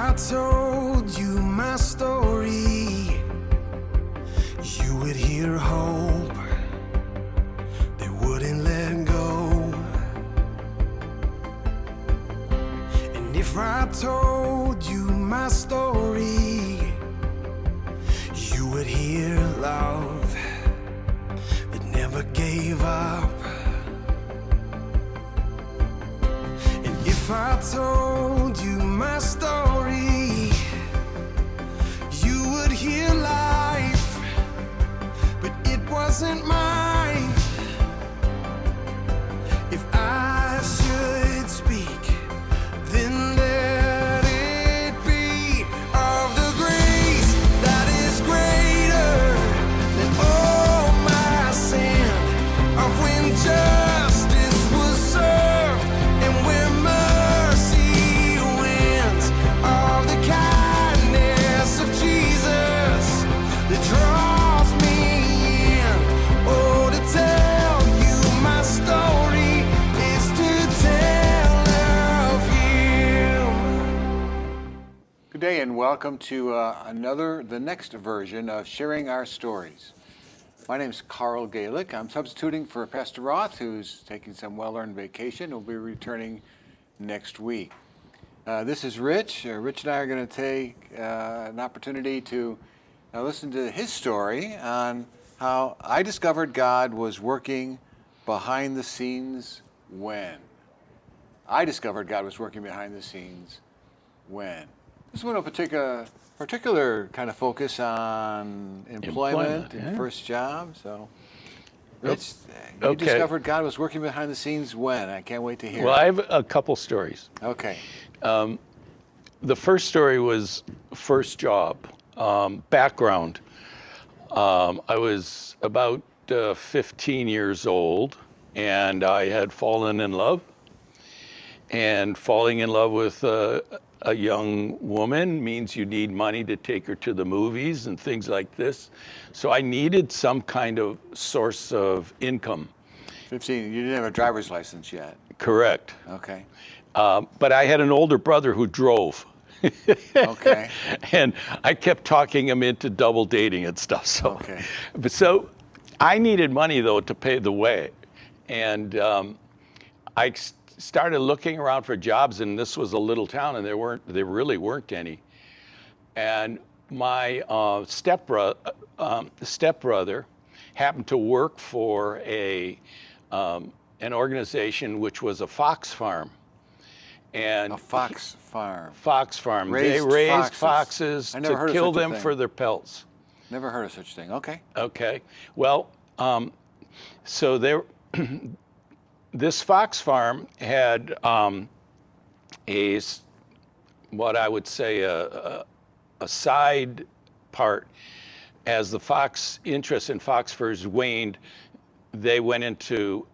I told you my story, you would hear hope that wouldn't let go. And if I told you my story, you would hear love that never gave up. And if I told you my story, you would hear life, but it wasn't mine. If I should speak, then let it be of the grace that is greater than all my sin, of when justice was served and where mercy wins, of the kindness of Jesus that draws me in. Oh, to tell you my story is to tell of Him. Good day and welcome to the next version of Sharing Our Stories. My name is Carl Gaelic. I'm substituting for Pastor Roth, who's taking some well-earned vacation. He'll be returning next week. This is Rich. Rich and I are going to take an opportunity to listen to his story on how I discovered God was working behind the scenes when. I discovered God was working behind the scenes when. This one will particular kind of focus on employment and yeah. first job. So, Rich, you Okay. discovered God was working behind the scenes when? I can't wait to hear. Well, I have a couple stories. Okay. The first story was first job. Background. I was about 15 years old, and I had fallen in love. And falling in love with a young woman means you need money to take her to the movies and things like this. So I needed some kind of source of income. 15. You didn't have a driver's license yet. Correct. Okay. But I had an older brother who drove. Okay. And I kept talking him into double dating and stuff. So, Okay. So I needed money though to pay the way, and I started looking around for jobs. And this was a little town, and there really weren't any. And my stepbrother happened to work for an organization which was a fox farm. And A fox farm. Fox farm. They Raised raised foxes. foxes I never heard to of kill such a them thing. for their pelts. Never heard of such a thing. Okay. Okay. Well, so there, this fox farm had what I would say a side part. As the fox interest in fox furs waned, they went into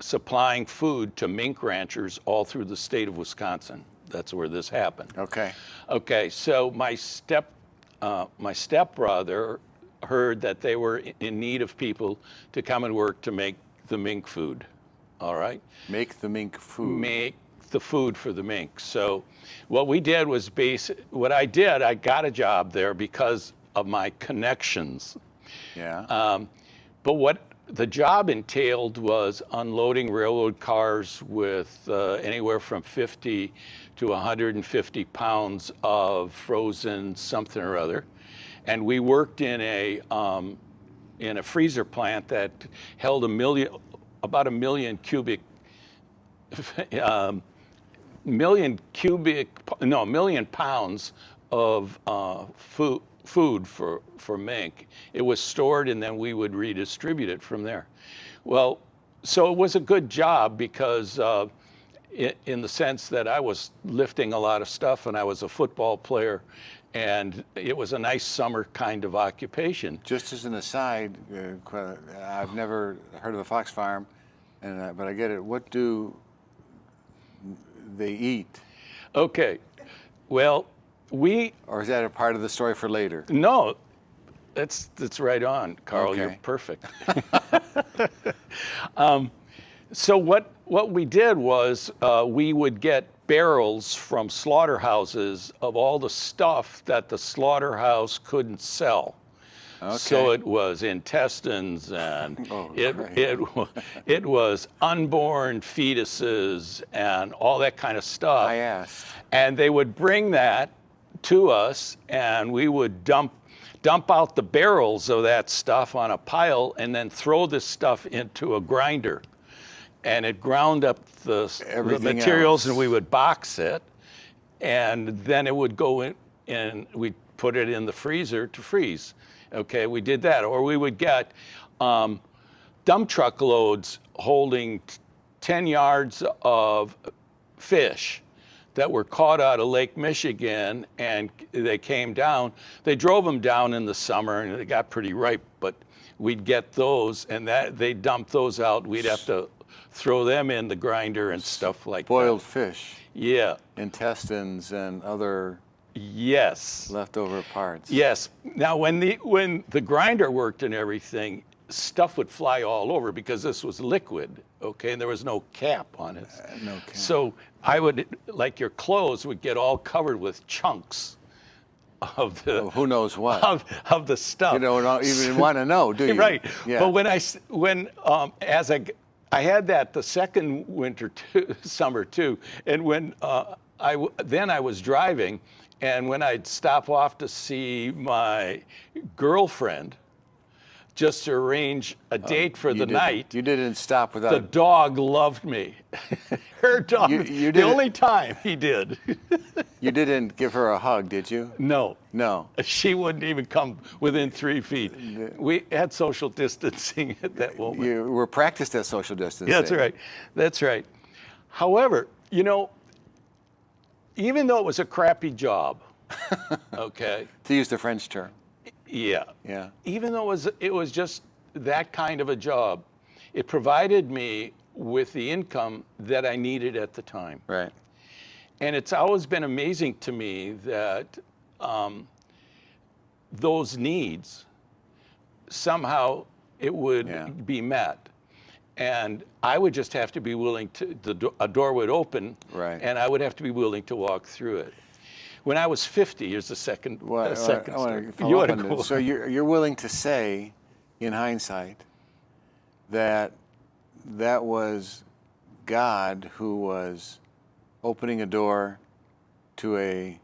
supplying food to mink ranchers all through the state of Wisconsin. That's where this happened. Okay. Okay, so my stepbrother heard that they were in need of people to come and work to make the mink food. All right, Make the mink food. make the food for the mink. So what we did was I got a job there because of my connections. Yeah. But what the job entailed was unloading railroad cars with anywhere from 50 to 150 pounds of frozen something or other. And we worked in a freezer plant that held about a million pounds of food for mink. It was stored, and then we would redistribute it from there. Well, so it was a good job because in the sense that I was lifting a lot of stuff, and I was a football player, and it was a nice summer kind of occupation. Just as an aside, I've never heard of a fox farm, but I get it. What do they eat? Okay, well, Or is that a part of the story for later? No, that's right on, Carl. Okay. You're perfect. So what we did was we would get barrels from slaughterhouses of all the stuff that the slaughterhouse couldn't sell. So Okay. it was intestines and Oh, it, right. it was unborn fetuses and all that kind of stuff. I asked. And they would bring that to us, and we would dump out the barrels of that stuff on a pile and then throw this stuff into a grinder. And it ground up the Everything materials, else. and we would box it. And then it would go in, and we'd put it in the freezer to freeze. Okay, we did that. Or we would get dump truck loads holding 10 yards of fish that were caught out of Lake Michigan, and they came down. They drove them down in the summer, and they got pretty ripe, but we'd get those, and they dumped those out. We'd have to throw them in the grinder and stuff like Boiled that. fish, Yeah. intestines, and other Yes. leftover parts. Yes. Now, when the grinder worked and everything, stuff would fly all over because this was liquid, okay, and there was no cap on it. No cap. So I would, like your clothes would get all covered with chunks of the Who knows what? of the stuff. You don't even want to know, do you? Right. Yeah. But as I had that the second winter too, summer too, and when I was driving, and when I'd stop off to see my girlfriend, just to arrange a date for the night, You didn't stop the without. dog loved me. Her dog. You the didn't- only time he did. You didn't give her a hug, did you? No. No. She wouldn't even come within 3 feet. We had social distancing at that moment. You were practiced at social distancing. Yeah, that's right. That's right. However, even though it was a crappy job, okay, To use the French term. yeah, Yeah. even though it was just that kind of a job, it provided me with the income that I needed at the time. Right. And it's always been amazing to me that those needs, somehow it would Yeah. be met. And I would just have to be willing to, a door would open, Right. and I would have to be willing to walk through it. When I was 50, here's the second, Well, second I want story. to You follow up wanna on go this. So you're willing to say, in hindsight, that that was God who was opening a door to a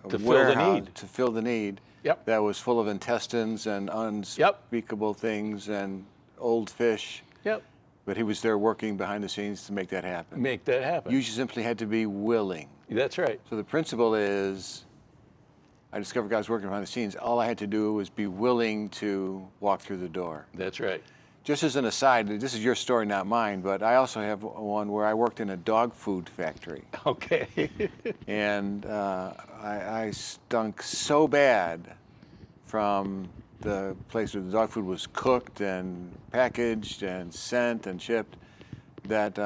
To fill the warehouse need. to fill the need. Yep. That was full of intestines and unspeakable things and old fish. Yep, But he was there working behind the scenes to make that happen. make that happen. You simply had to be willing. That's right. So the principle is, I discovered God was working behind the scenes. All I had to do was be willing to walk through the door. That's right. Just as an aside, this is your story, not mine, but I also have one where I worked in a dog food factory. Okay. And I stunk so bad from the place where the dog food was cooked and packaged and sent and shipped that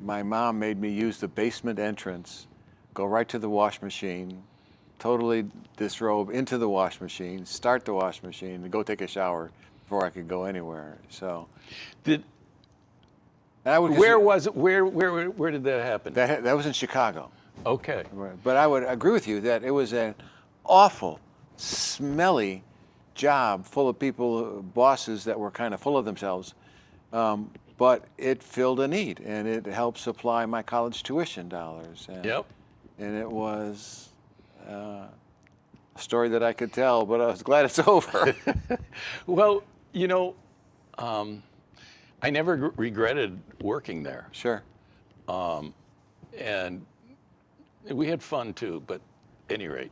my mom made me use the basement entrance, go right to the wash machine, totally disrobe into the wash machine, start the wash machine, and go take a shower before I could go anywhere. So Did and I would where was it? Where did that happen? that was in Chicago. Okay. Right. But I would agree with you that it was an awful, smelly job full of people, bosses that were kind of full of themselves. But it filled a need, and it helped supply my college tuition dollars. And, Yep. And it was a story that I could tell, but I was glad it's over. Well, I never regretted working there, Sure. and we had fun too. But at any rate,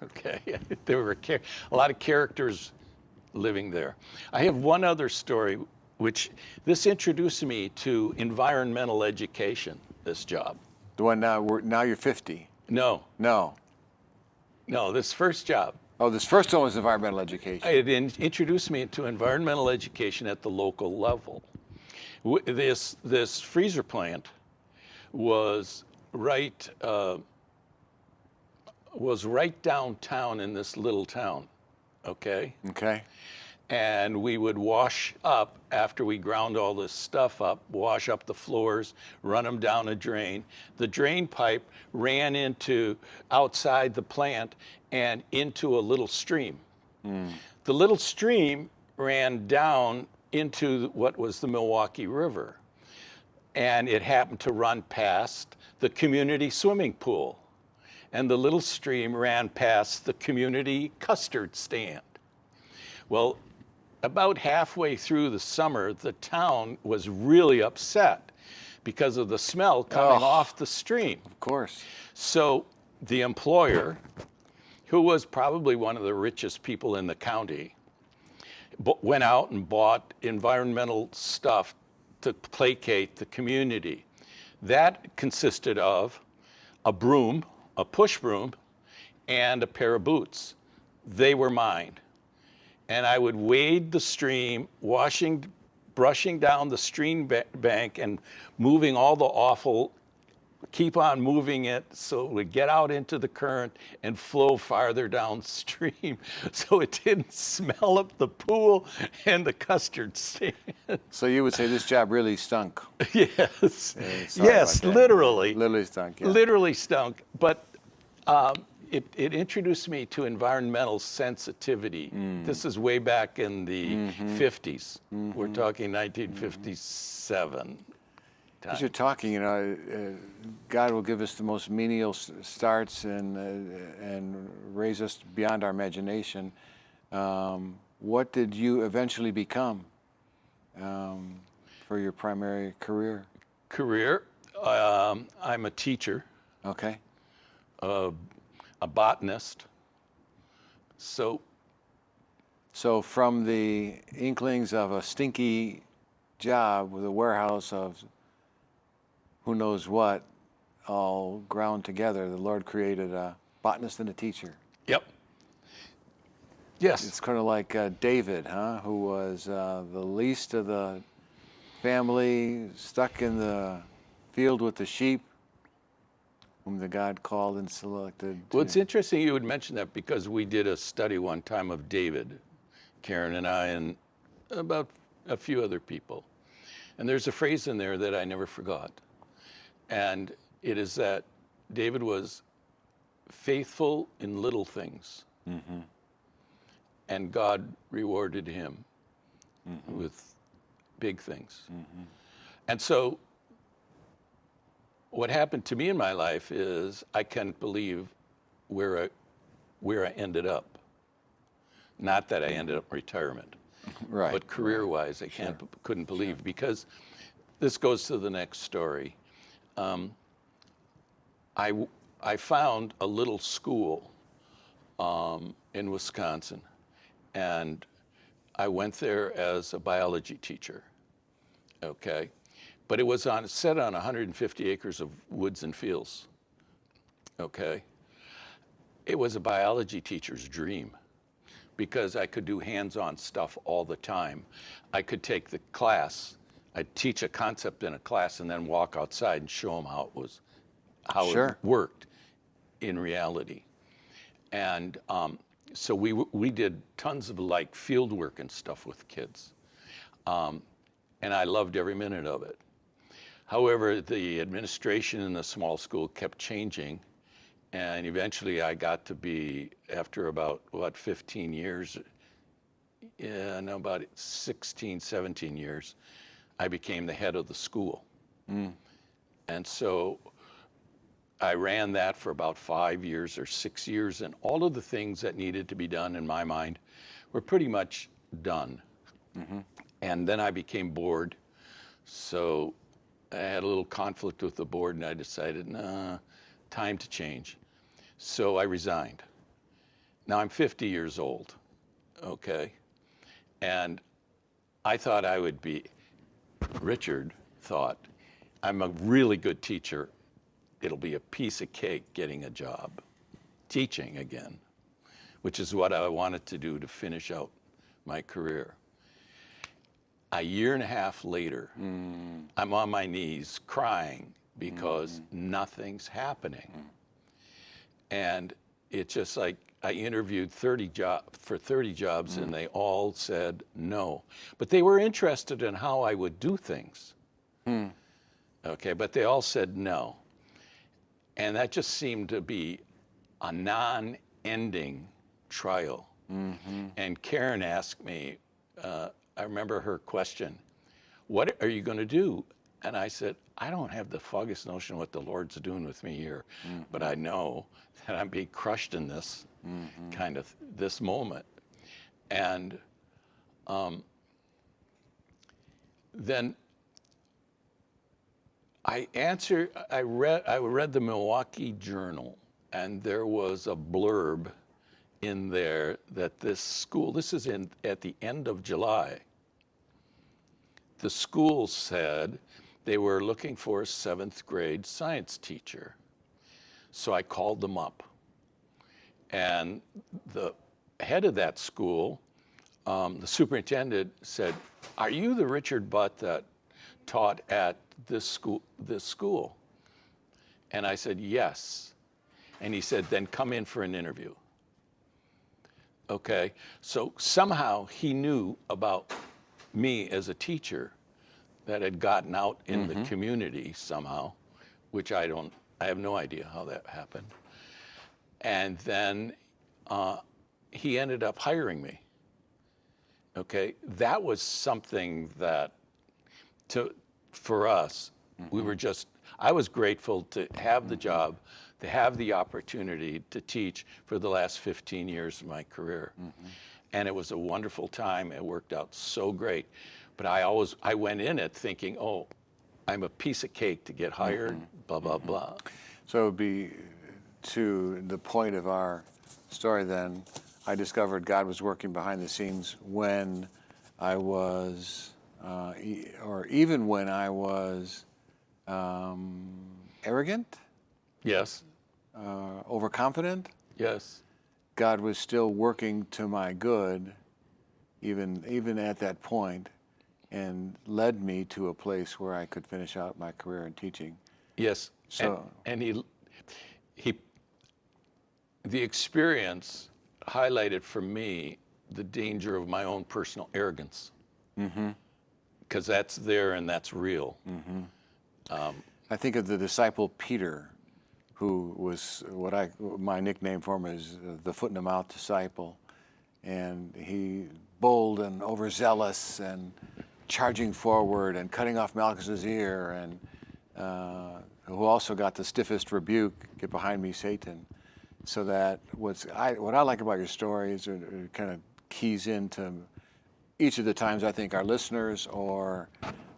okay, there were a lot of characters living there. I have one other story, which this introduced me to environmental education. This job. The one now you're 50. No, No. this first job. Oh, this first one was environmental education. It introduced me to environmental education at the local level. This freezer plant was right downtown in this little town, okay? Okay. and we would wash up after we ground all this stuff up, wash up the floors, run them down a drain. The drain pipe ran into outside the plant and into a little stream. The little stream ran down into what was the Milwaukee River, and it happened to run past the community swimming pool. And the little stream ran past the community custard stand. Well, about halfway through the summer, the town was really upset because of the smell coming off the stream. Of course. So the employer, who was probably one of the richest people in the county, went out and bought environmental stuff to placate the community. That consisted of a broom, a push broom, and a pair of boots. They were mine. And I would wade the stream, brushing down the stream bank and moving all the offal, keep on moving it so it would get out into the current and flow farther downstream so it didn't smell up the pool and the custard stand. So you would say this job really stunk. Yes. Sorry Yes, about that. literally. Literally stunk, yeah. Literally stunk. But it introduced me to environmental sensitivity. This is way back in the 50s. We're talking 1957. As you're talking, you know, God will give us the most menial starts and raise us beyond our imagination. What did you eventually become for your primary career? I'm a teacher, Okay. a botanist. So So from the inklings of a stinky job with a warehouse of who knows what, all ground together, the Lord created a botanist and a teacher. Yep. Yes. It's kind of like David, huh? Who was the least of the family, stuck in the field with the sheep, whom the God called and selected. Well, it's interesting you would mention that because we did a study one time of David, Karen and I, and about a few other people. And there's a phrase in there that I never forgot. And it is that David was faithful in little things. Mm-hmm. And God rewarded him with big things. Mm-hmm. And so what happened to me in my life is I can't believe where I ended up. Not that I ended up in retirement, Right. but career-wise, I couldn't believe because this goes to the next story. I found a little school in Wisconsin, and I went there as a biology teacher. Okay, but it was set on 150 acres of woods and fields. Okay, it was a biology teacher's dream because I could do hands-on stuff all the time. I could take the class, I'd teach a concept in a class, and then walk outside and show them how Sure. it worked in reality. And so we did tons of like field work and stuff with kids. And I loved every minute of it. However, the administration in the small school kept changing. And eventually I got to be, after about, 15 years, about 16, 17 years, I became the head of the school. And so I ran that for about 5 years or 6 years, and all of the things that needed to be done in my mind were pretty much done. And then I became bored. So I had a little conflict with the board, and I decided, nah, time to change. So I resigned. Now I'm 50 years old, okay? And I thought I would be, Richard thought, I'm a really good teacher. It'll be a piece of cake getting a job teaching again, which is what I wanted to do to finish out my career. A year and a half later, I'm on my knees crying because nothing's happening. And it's just like I interviewed 30 jobs and they all said no. But they were interested in how I would do things. Okay, but they all said no. And that just seemed to be a non-ending trial. And Karen asked me, I remember her question, what are you going to do? And I said, I don't have the foggiest notion what the Lord's doing with me here, but I know that I'm being crushed in this kind of this moment. And then I read the Milwaukee Journal, and there was a blurb in there that this school, this is at the end of July, the school said they were looking for a 7th grade science teacher. So I called them up. And the head of that school, the superintendent, said, "Are you the Richard Butt that taught at this school?" And I said, "Yes." And he said, "Then come in for an interview." Okay, so somehow he knew about me as a teacher that had gotten out in the community somehow, which I have no idea how that happened. And then he ended up hiring me. Okay, that was something that for us, we were I was grateful to have the job, to have the opportunity to teach for the last 15 years of my career. And it was a wonderful time. It worked out so great. But I went in it thinking, oh, I'm a piece of cake to get hired, blah, blah, blah. So it'd be to the point of our story then, I discovered God was working behind the scenes when I was, or even when I was arrogant, Yes, overconfident. yes. God was still working to my good, even at that point, and led me to a place where I could finish out my career in teaching. Yes. So- and the experience highlighted for me the danger of my own personal arrogance. Because that's there and that's real. I think of the disciple Peter, who was my nickname for him is the foot in the mouth disciple, and he bold and overzealous and charging forward and cutting off Malchus's ear, and who also got the stiffest rebuke, "Get behind me, Satan." So that what I like about your story is it kind of keys into each of the times I think our listeners or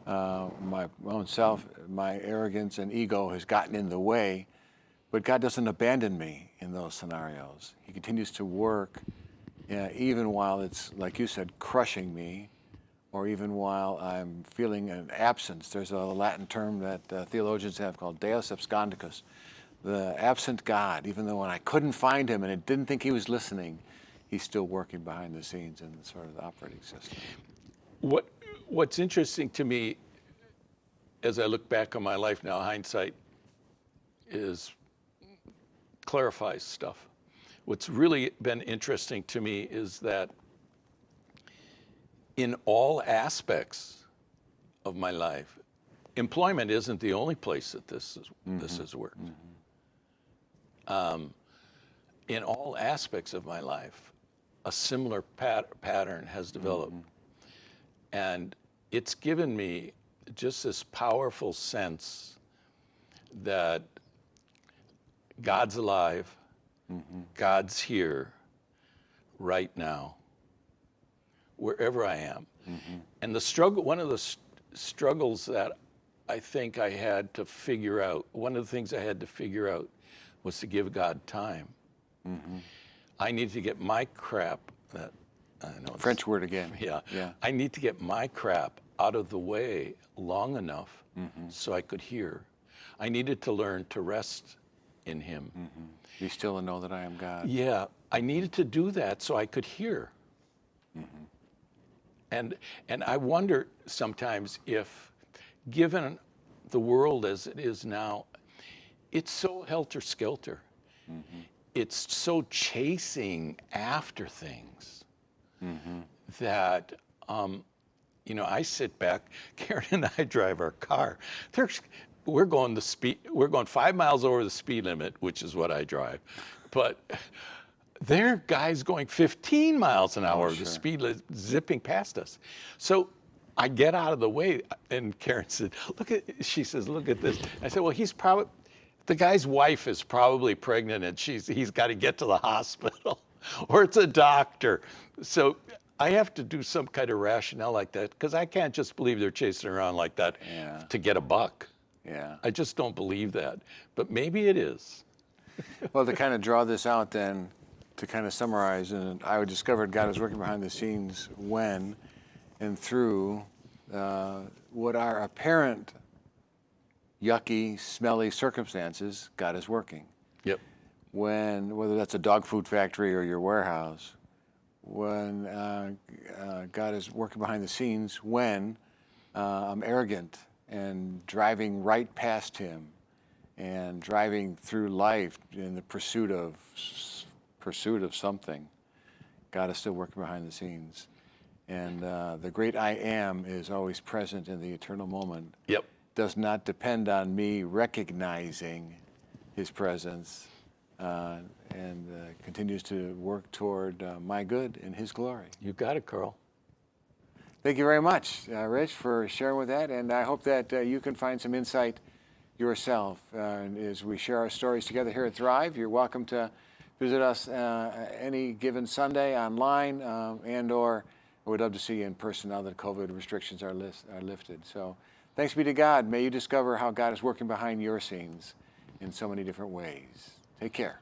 my own self, my arrogance and ego has gotten in the way, but God doesn't abandon me in those scenarios. He continues to work even while it's, like you said, crushing me, or even while I'm feeling an absence. There's a Latin term that theologians have called Deus abscondicus, the absent God. Even though when I couldn't find him and I didn't think he was listening, he's still working behind the scenes in sort of the operating system. What's interesting to me as I look back on my life now, hindsight clarifies stuff. What's really been interesting to me is that in all aspects of my life, employment isn't the only place that this has worked. In all aspects of my life, a similar pattern has developed. And it's given me just this powerful sense that God's alive, God's here right now, wherever I am. And one of the struggles that I think I had to figure out, one of the things I had to figure out was to give God time. I needed to get my crap, I know it's French word again. Yeah. Yeah. I need to get my crap out of the way long enough so I could hear. I needed to learn to rest in him. Be still and know that I am God. Yeah, I needed to do that so I could hear. And I wonder sometimes if, given the world as it is now, it's so helter-skelter. it's so chasing after things that, I sit back, Karen and I drive our car. We're going 5 miles over the speed limit, which is what I drive. But there are guys going 15 miles an hour, the speed limit, zipping past us. So I get out of the way, and Karen said, she says, look at this. I said, well, the guy's wife is probably pregnant, and he's got to get to the hospital, or it's a doctor. So I have to do some kind of rationale like that, because I can't just believe they're chasing around like that to get a buck. Yeah. I just don't believe that, but maybe it is. Well, to kind of draw this out then, to kind of summarize, and I discovered God is working behind the scenes when and through what are apparent yucky, smelly circumstances, God is working. Yep. Whether that's a dog food factory or your warehouse, when God is working behind the scenes when I'm arrogant and driving right past him and driving through life in the pursuit of something, God is still working behind the scenes. And the great I am is always present in the eternal moment. Yep. Does not depend on me recognizing his presence and continues to work toward my good and his glory. You got it, Carl. Thank you very much, Rich, for sharing with that. And I hope that you can find some insight yourself. And as we share our stories together here at Thrive, you're welcome to visit us any given Sunday online and/or we'd love to see you in person now that COVID restrictions are lifted. So thanks be to God. May you discover how God is working behind your scenes in so many different ways. Take care.